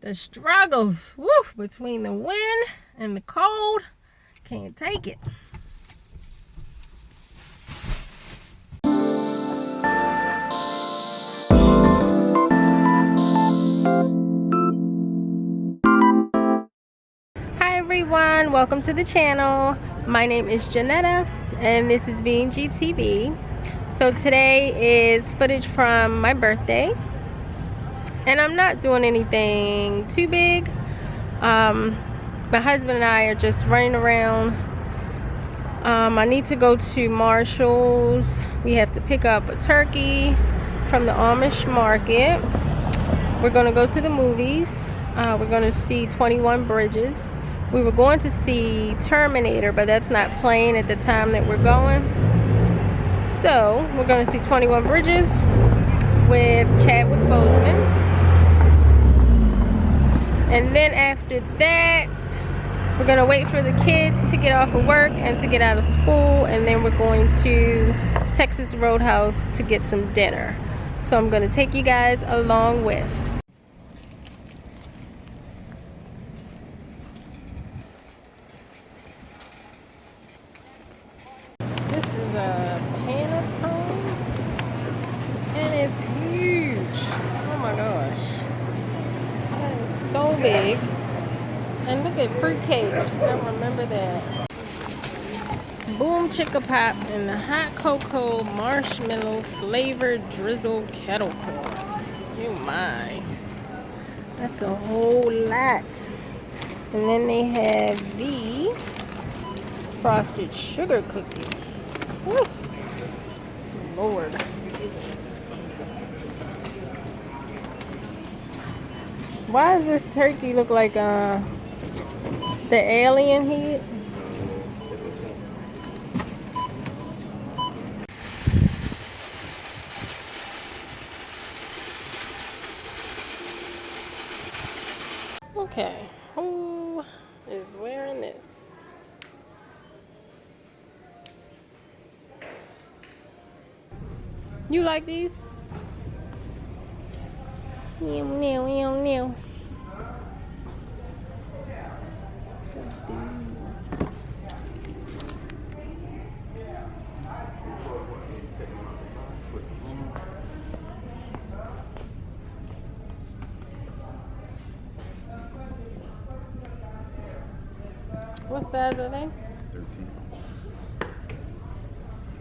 The struggles, woo, between the wind and the cold. Can't take it. Hi everyone, welcome to the channel. My name is Gennetta and this is B&G TV. So today is footage from my birthday. And I'm not doing anything too big. My husband and I are just running around. I need to go to Marshall's. We have to pick up a turkey from the Amish market. We're going to go to the movies. We're going to see 21 Bridges. We were going to see Terminator, but that's not playing at the time that we're going. So we're going to see 21 Bridges with Chadwick Boseman. And then after that, we're going to wait for the kids to get off of work and to get out of school. And then we're going to Texas Roadhouse to get some dinner. So I'm going to take you guys along with. This is a Panatone. And it's huge. Oh my gosh. So big. And look at fruitcake. I remember that. Boom Chicka Pop and the hot cocoa marshmallow flavored drizzle kettle corn. Oh my. That's a whole lot. And then they have the frosted sugar cookie. Woo. Lord. Why does this turkey look like the alien head? Okay, who is wearing this? You like these? Meow, meow, meow, meow. What size are they? 13.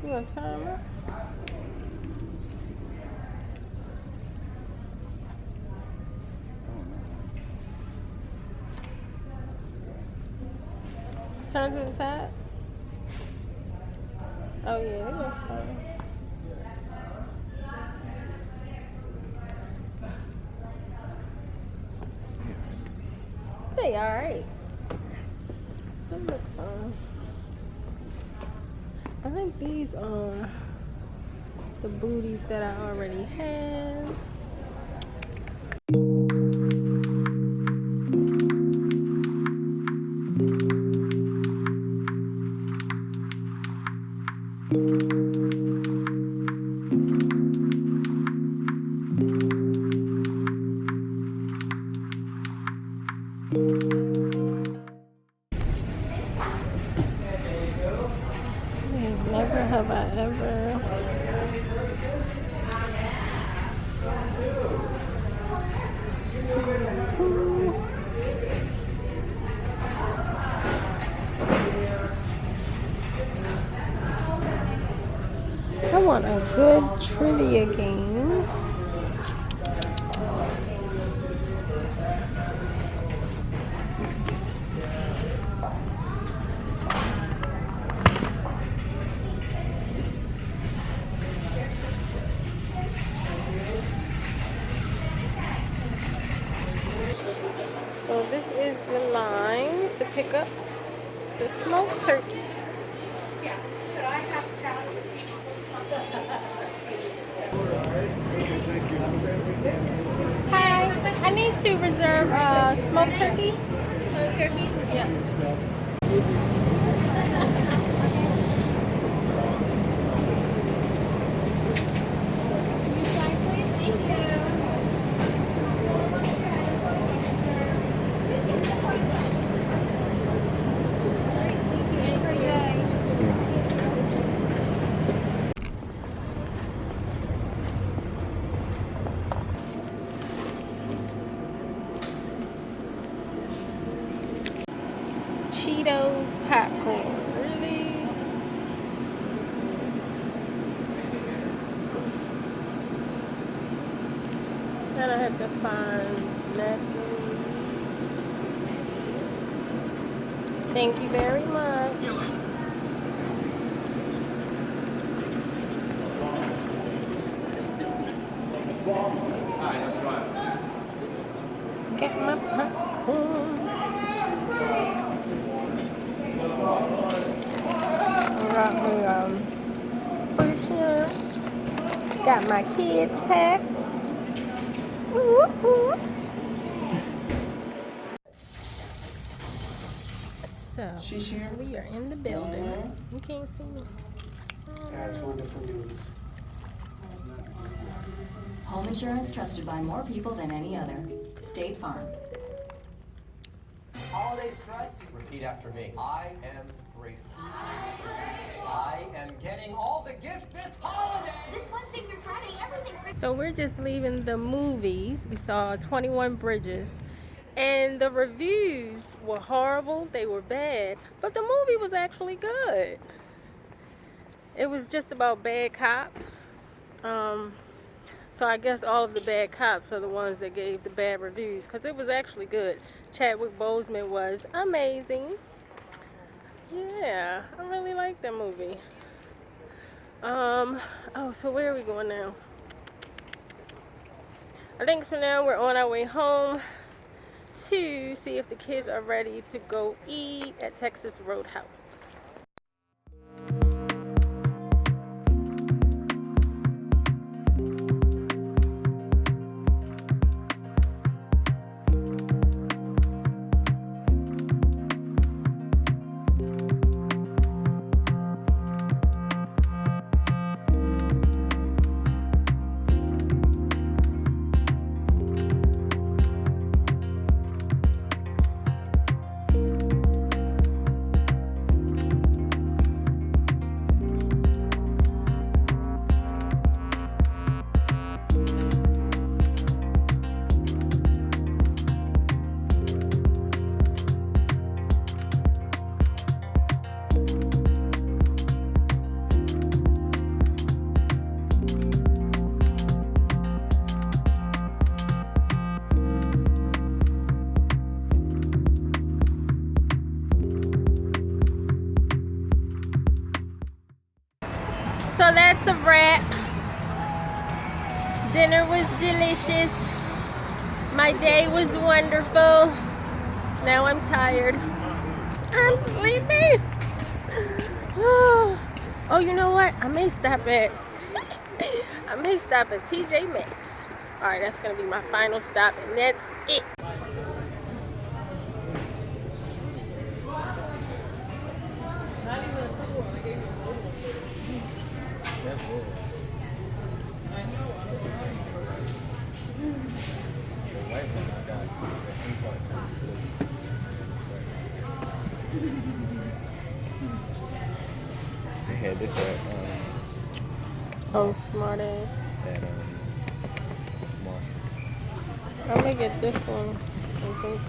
You want to turn them? Turn to the side. Oh yeah, they look fun. They alright. They look fun. I think these are the booties that I already have. Never have I ever I want a good trivia game. So this is the line to pick up the smoked turkey. Yeah, but I have Hi, I need to reserve smoked turkey. turkey. Yeah. Thank you. Cheetos popcorn. Really? Then I have to find napkins. Thank you very much. Get my popcorn. Got my fruit snacks. Got my kids pack. So we are in the building. You can't see me. That's wonderful news. Home insurance trusted by more people than any other. State Farm. Holiday stress? Repeat after me. I am grateful. I am getting all the gifts this holiday! This Wednesday through Friday, everything's free. So we're just leaving the movies. We saw 21 Bridges. And the reviews were horrible. They were bad. But the movie was actually good. It was just about bad cops. So I guess all of the bad cops are the ones that gave the bad reviews. Because it was actually good. Chadwick Boseman was amazing. Yeah, I really like that movie. Oh, so where are we going now? I think so now we're on our way home to see if the kids are ready to go eat at Texas Roadhouse. So that's a wrap. Dinner was delicious. My day was wonderful. Now I'm tired. I'm sleepy. Oh, you know what? I may stop at TJ Maxx. Alright, that's gonna be my final stop, and that's it. They had this at Oh, smart ass. Marshall. I'm gonna get this one, I think.